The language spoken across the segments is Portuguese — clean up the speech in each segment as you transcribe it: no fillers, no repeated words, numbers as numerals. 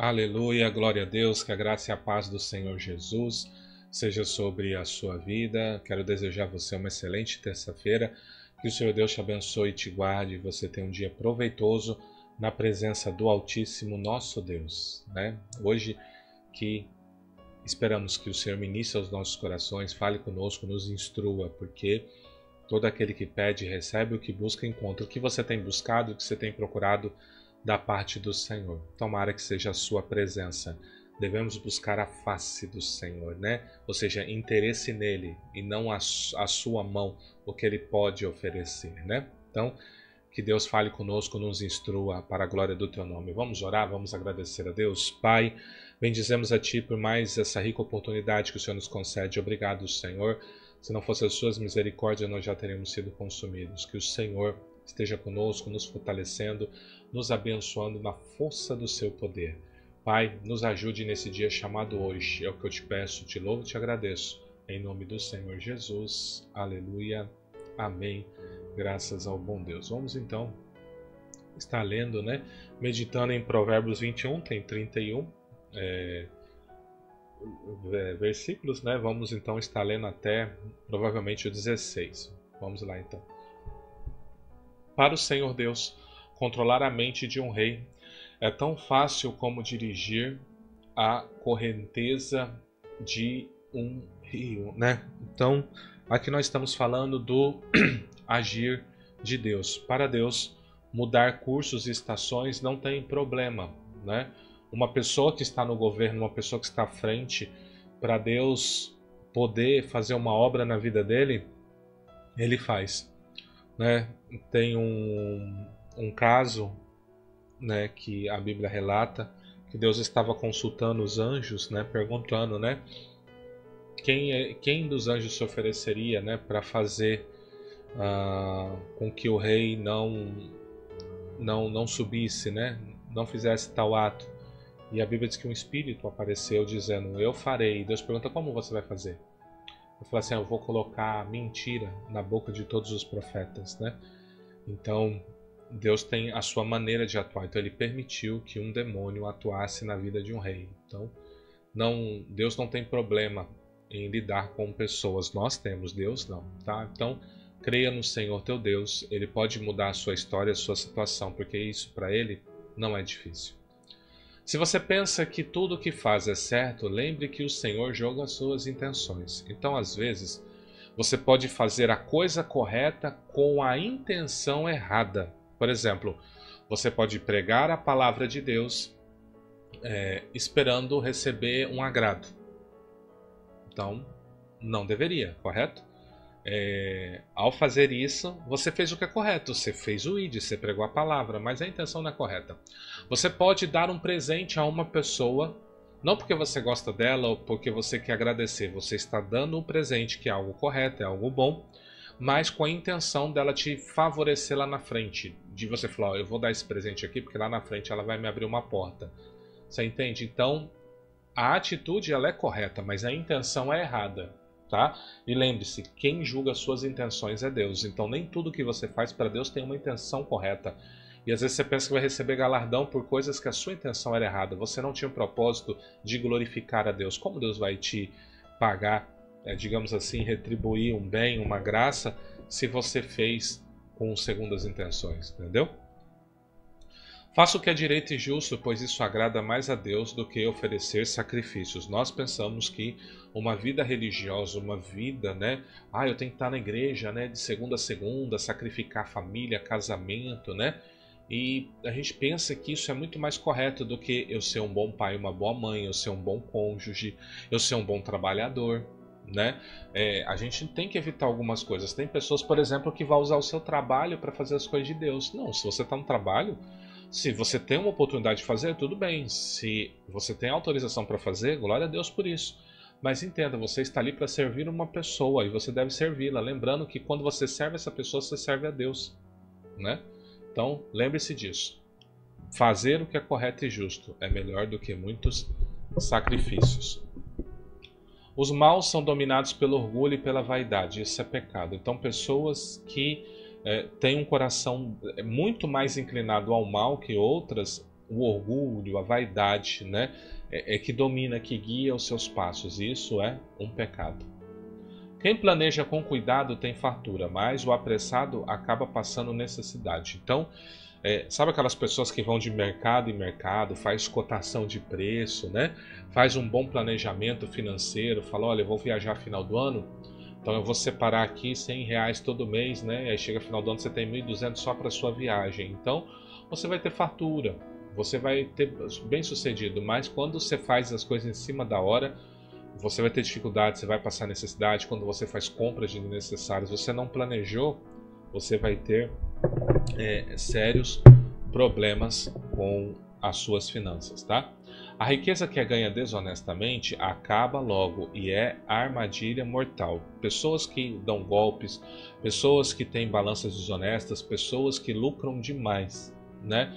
Aleluia, glória a Deus, que a graça e a paz do Senhor Jesus seja sobre a sua vida. Quero desejar a você uma excelente terça-feira, que o Senhor Deus te abençoe e te guarde, você tenha um dia proveitoso na presença do Altíssimo nosso Deus, né? Hoje que esperamos que o Senhor ministre aos nossos corações, fale conosco, nos instrua, porque todo aquele que pede recebe, o que busca encontra. O que você tem buscado, o que você tem procurado da parte do Senhor. Tomara que seja a sua presença. Devemos buscar a face do Senhor, né? Ou seja, interesse nele e não a sua mão, o que ele pode oferecer, né? Então, que Deus fale conosco, nos instrua para a glória do teu nome. Vamos orar, vamos agradecer a Deus. Pai, bendizemos a ti por mais essa rica oportunidade que o Senhor nos concede. Obrigado, Senhor. Se não fossem as suas misericórdias, nós já teríamos sido consumidos. Que o Senhor esteja conosco, nos fortalecendo, nos abençoando na força do seu poder. Pai, nos ajude nesse dia chamado hoje. É o que eu te peço, te louvo e te agradeço. Em nome do Senhor Jesus. Aleluia. Amém. Graças ao bom Deus. Vamos então estar lendo, né? Meditando em Provérbios 21, tem 31 versículos, né? Vamos então estar lendo até provavelmente o 16. Vamos lá então. Para o Senhor Deus, controlar a mente de um rei é tão fácil como dirigir a correnteza de um rio, né? Então, aqui nós estamos falando do agir de Deus. Para Deus, mudar cursos e estações não tem problema, né? Uma pessoa que está no governo, uma pessoa que está à frente, para Deus poder fazer uma obra na vida dele, ele faz, né? Tem um caso, né, que a Bíblia relata, que Deus estava consultando os anjos, né, perguntando, né, quem dos anjos se ofereceria, né, para fazer com que o rei não subisse, né, não fizesse tal ato. E a Bíblia diz que um espírito apareceu dizendo, eu farei. E Deus pergunta, como você vai fazer? Eu falo assim, eu vou colocar mentira na boca de todos os profetas, né? Então, Deus tem a sua maneira de atuar. Então, ele permitiu que um demônio atuasse na vida de um rei. Então, Deus não tem problema em lidar com pessoas. Nós temos, Deus não, tá? Então, creia no Senhor teu Deus. Ele pode mudar a sua história, a sua situação, porque isso para ele não é difícil. Se você pensa que tudo o que faz é certo, lembre que o Senhor julga as suas intenções. Então, às vezes, você pode fazer a coisa correta com a intenção errada. Por exemplo, você pode pregar a palavra de Deus esperando receber um agrado. Então, não deveria, correto? Ao fazer isso, você fez o que é correto, você fez o ID, você pregou a palavra, mas a intenção não é correta. Você pode dar um presente a uma pessoa, não porque você gosta dela ou porque você quer agradecer, você está dando um presente que é algo correto, é algo bom, mas com a intenção dela te favorecer lá na frente, de você falar, eu vou dar esse presente aqui porque lá na frente ela vai me abrir uma porta. Você entende? Então, a atitude ela é correta, mas a intenção é errada. Tá? E lembre-se, quem julga suas intenções é Deus. Então nem tudo que você faz para Deus tem uma intenção correta. E às vezes você pensa que vai receber galardão por coisas que a sua intenção era errada. Você não tinha o propósito de glorificar a Deus. Como Deus vai te pagar, digamos assim, retribuir um bem, uma graça, se você fez com segundas intenções, entendeu? Faça o que é direito e justo, pois isso agrada mais a Deus do que oferecer sacrifícios. Nós pensamos que uma vida religiosa, uma vida, né? Eu tenho que estar na igreja, né? De segunda a segunda, sacrificar família, casamento, né? E a gente pensa que isso é muito mais correto do que eu ser um bom pai, uma boa mãe, eu ser um bom cônjuge, eu ser um bom trabalhador, né? A gente tem que evitar algumas coisas. Tem pessoas, por exemplo, que vão usar o seu trabalho para fazer as coisas de Deus. Não, se você está no trabalho, se você tem uma oportunidade de fazer, tudo bem. Se você tem autorização para fazer, glória a Deus por isso. Mas entenda, você está ali para servir uma pessoa e você deve servi-la. Lembrando que quando você serve essa pessoa, você serve a Deus, né? Então, lembre-se disso. Fazer o que é correto e justo é melhor do que muitos sacrifícios. Os maus são dominados pelo orgulho e pela vaidade. Isso é pecado. Então, pessoas que têm um coração muito mais inclinado ao mal que outras, o orgulho, a vaidade, né, que domina, que guia os seus passos. Isso é um pecado. Quem planeja com cuidado tem fartura, mas o apressado acaba passando necessidade. Então, sabe aquelas pessoas que vão de mercado em mercado, faz cotação de preço, né? Faz um bom planejamento financeiro, fala, olha, eu vou viajar final do ano, então eu vou separar aqui R$ 100 todo mês, né? Aí chega final do ano você tem 1.200 só para sua viagem. Então, você vai ter fartura, você vai ter bem sucedido, mas quando você faz as coisas em cima da hora, você vai ter dificuldade, você vai passar necessidade. Quando você faz compras desnecessárias, você não planejou, você vai ter sérios problemas com as suas finanças, tá? A riqueza que é ganha desonestamente acaba logo e é armadilha mortal. Pessoas que dão golpes, pessoas que têm balanças desonestas, pessoas que lucram demais, né?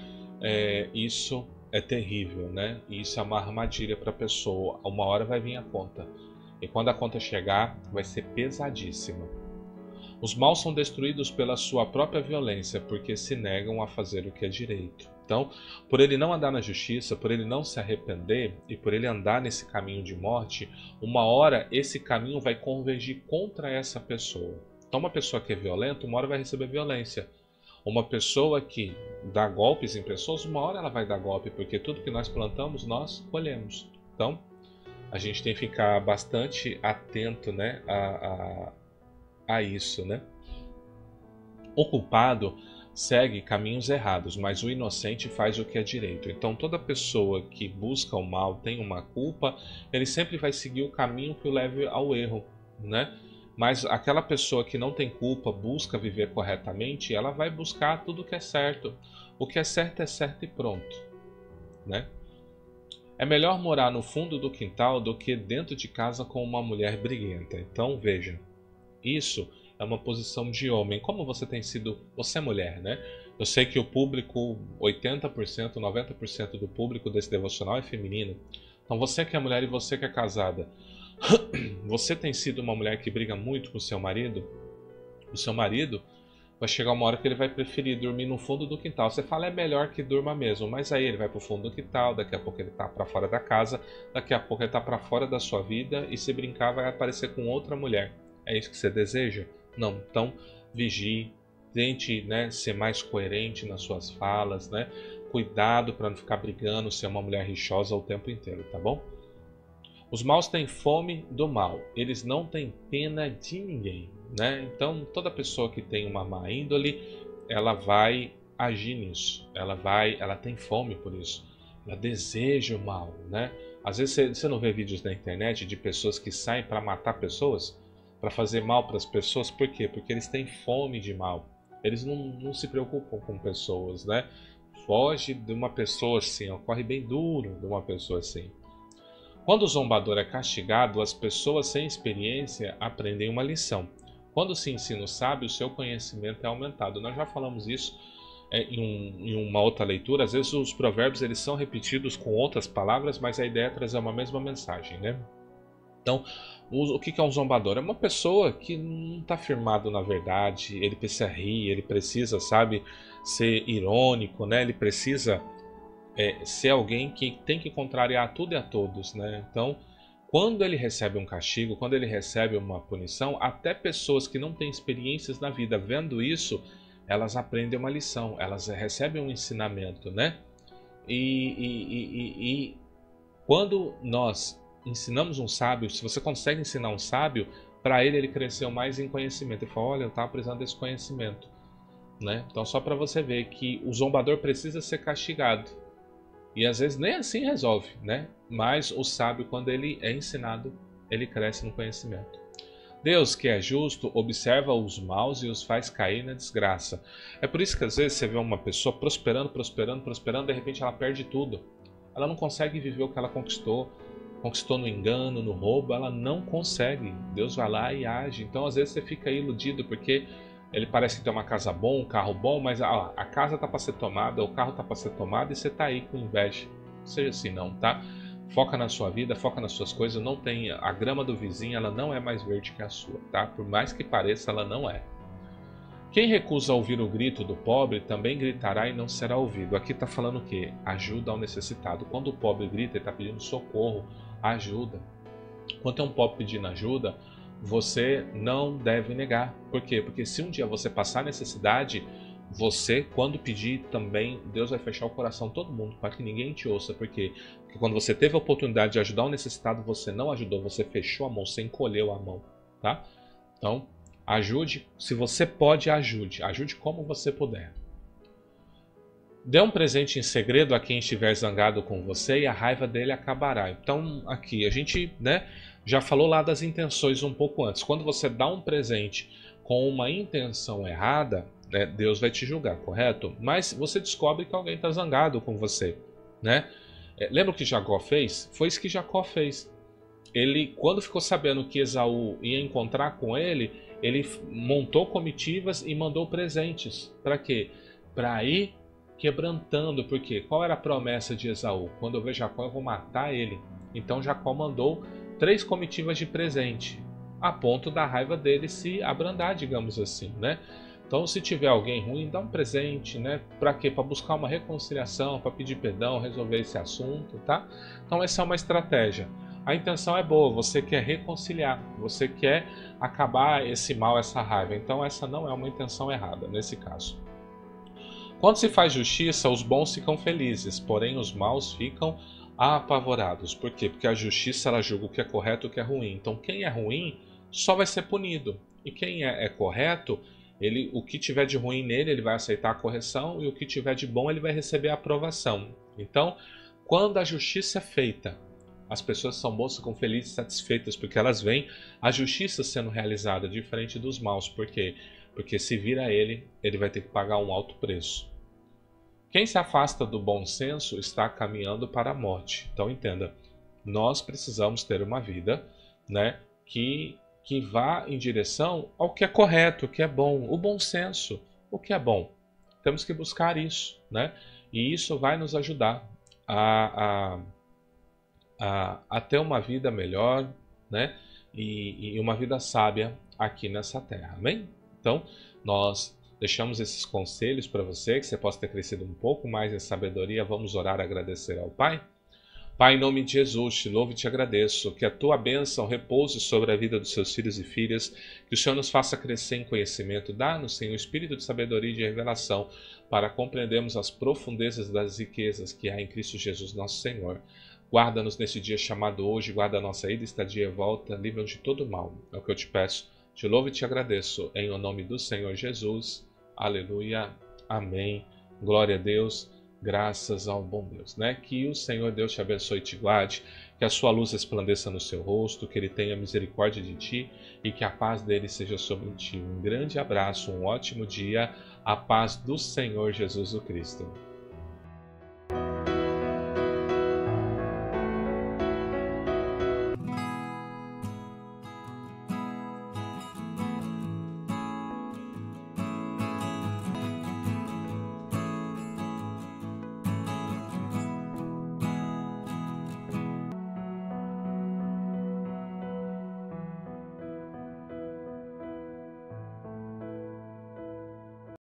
Isso é terrível, né? Isso é uma armadilha para a pessoa. Uma hora vai vir a conta. E quando a conta chegar, vai ser pesadíssima. Os maus são destruídos pela sua própria violência, porque se negam a fazer o que é direito. Então, por ele não andar na justiça, por ele não se arrepender e por ele andar nesse caminho de morte, uma hora esse caminho vai convergir contra essa pessoa. Então, uma pessoa que é violenta, uma hora vai receber violência. Uma pessoa que dá golpes em pessoas, uma hora ela vai dar golpe, porque tudo que nós plantamos, nós colhemos. Então, a gente tem que ficar bastante atento, né, a isso, né? O culpado segue caminhos errados, mas o inocente faz o que é direito. Então, toda pessoa que busca o mal, tem uma culpa, ele sempre vai seguir o caminho que o leve ao erro, né? Mas aquela pessoa que não tem culpa, busca viver corretamente, ela vai buscar tudo que é certo. O que é certo e pronto, né? É melhor morar no fundo do quintal do que dentro de casa com uma mulher briguenta. Então, veja, isso é uma posição de homem. Como você tem sido... Você é mulher, né? Eu sei que o público, 80%, 90% do público desse devocional é feminino. Então, você que é mulher e você que é casada, você tem sido uma mulher que briga muito com o seu marido? O seu marido vai chegar uma hora que ele vai preferir dormir no fundo do quintal. Você fala, é melhor que durma mesmo, mas aí ele vai para o fundo do quintal, daqui a pouco ele está para fora da casa, daqui a pouco ele está para fora da sua vida e se brincar vai aparecer com outra mulher. É isso que você deseja? Não. Então, vigie, tente, né, ser mais coerente nas suas falas, né? Cuidado para não ficar brigando, ser uma mulher rixosa o tempo inteiro, tá bom? Os maus têm fome do mal, eles não têm pena de ninguém, né? Então, toda pessoa que tem uma má índole, ela vai agir nisso, ela tem fome por isso, ela deseja o mal, né? Às vezes você não vê vídeos na internet de pessoas que saem para matar pessoas, para fazer mal para as pessoas, por quê? Porque eles têm fome de mal, eles não se preocupam com pessoas, né? Foge de uma pessoa assim, corre bem duro de uma pessoa assim. Quando o zombador é castigado, as pessoas sem experiência aprendem uma lição. Quando se ensina o sábio, o seu conhecimento é aumentado. Nós já falamos isso em uma outra leitura. Às vezes os provérbios eles são repetidos com outras palavras, mas a ideia é trazer uma mesma mensagem, né? Então, o que é um zombador? É uma pessoa que não está firmado na verdade, ele precisa rir, ele precisa, sabe, ser irônico, né? Ele precisa ser alguém que tem que contrariar tudo e a todos, né? Então, quando ele recebe um castigo, quando ele recebe uma punição, até pessoas que não têm experiências na vida vendo isso, elas aprendem uma lição, elas recebem um ensinamento, né? E quando nós ensinamos um sábio, se você consegue ensinar um sábio, para ele cresceu mais em conhecimento. Ele fala, olha, eu estava precisando desse conhecimento, né? Então, só para você ver que o zombador precisa ser castigado. E às vezes nem assim resolve, né? Mas o sábio, quando ele é ensinado, ele cresce no conhecimento. Deus, que é justo, observa os maus e os faz cair na desgraça. É por isso que às vezes você vê uma pessoa prosperando, de repente ela perde tudo. Ela não consegue viver o que ela conquistou no engano, no roubo, ela não consegue. Deus vai lá e age. Então às vezes você fica aí iludido porque ele parece que tem uma casa boa, um carro bom, mas a casa tá para ser tomada, o carro tá para ser tomado e você tá aí com inveja. Não seja assim não, tá? Foca na sua vida, foca nas suas coisas, não tem a grama do vizinho, ela não é mais verde que a sua, tá? Por mais que pareça, ela não é. Quem recusa ouvir o grito do pobre também gritará e não será ouvido. Aqui está falando o quê? Ajuda ao necessitado. Quando o pobre grita, ele está pedindo socorro, ajuda. Quando tem um pobre pedindo ajuda, você não deve negar. Por quê? Porque se um dia você passar necessidade, você, quando pedir também, Deus vai fechar o coração de todo mundo para que ninguém te ouça. Por quê? Porque quando você teve a oportunidade de ajudar o necessitado, você não ajudou, você fechou a mão, você encolheu a mão, tá? Então, ajude, se você pode, ajude. Ajude como você puder. Dê um presente em segredo a quem estiver zangado com você e a raiva dele acabará. Então, aqui, a gente, né, já falou lá das intenções um pouco antes. Quando você dá um presente com uma intenção errada, né, Deus vai te julgar, correto? Mas você descobre que alguém está zangado com você, né? Lembra o que Jacó fez? Foi isso que Jacó fez. Ele, quando ficou sabendo que Esaú ia encontrar com ele montou comitivas e mandou presentes. Para quê? Para ir quebrantando. Porque qual era a promessa de Esaú? Quando eu ver Jacó, eu vou matar ele. Então Jacó mandou 3 comitivas de presente, a ponto da raiva dele se abrandar, digamos assim, né? Então, se tiver alguém ruim, dá um presente, né? Para quê? Para buscar uma reconciliação, para pedir perdão, resolver esse assunto, tá? Então, essa é uma estratégia. A intenção é boa, você quer reconciliar, você quer acabar esse mal, essa raiva. Então, essa não é uma intenção errada nesse caso. Quando se faz justiça, os bons ficam felizes, porém os maus ficam apavorados. Por quê? Porque a justiça ela julga o que é correto e o que é ruim. Então, quem é ruim só vai ser punido. E quem é correto, o que tiver de ruim nele, ele vai aceitar a correção, e o que tiver de bom, ele vai receber a aprovação. Então, quando a justiça é feita, as pessoas são boas, ficam felizes e satisfeitas, porque elas veem a justiça sendo realizada, diferente dos maus. Por quê? Porque se vira ele vai ter que pagar um alto preço. Quem se afasta do bom senso está caminhando para a morte. Então entenda, nós precisamos ter uma vida, né, que vá em direção ao que é correto, o que é bom, o bom senso, o que é bom. Temos que buscar isso, né? E isso vai nos ajudar a ter uma vida melhor, né? E uma vida sábia aqui nessa terra, amém? Então, nós deixamos esses conselhos para você, que você possa ter crescido um pouco mais em sabedoria. Vamos orar e agradecer ao Pai. Pai, em nome de Jesus, te louvo e te agradeço, que a tua bênção repouse sobre a vida dos seus filhos e filhas, que o Senhor nos faça crescer em conhecimento, dá-nos, Senhor, o espírito de sabedoria e de revelação, para compreendermos as profundezas das riquezas que há em Cristo Jesus, nosso Senhor. Guarda-nos nesse dia chamado hoje, guarda a nossa ida, estadia e volta, livra-nos de todo mal. É o que eu te peço, te louvo e te agradeço, em o nome do Senhor Jesus. Aleluia, amém, glória a Deus. Graças ao bom Deus, né? Que o Senhor Deus te abençoe e te guarde, que a sua luz resplandeça no seu rosto, que Ele tenha misericórdia de ti e que a paz dele seja sobre ti. Um grande abraço, um ótimo dia, a paz do Senhor Jesus Cristo.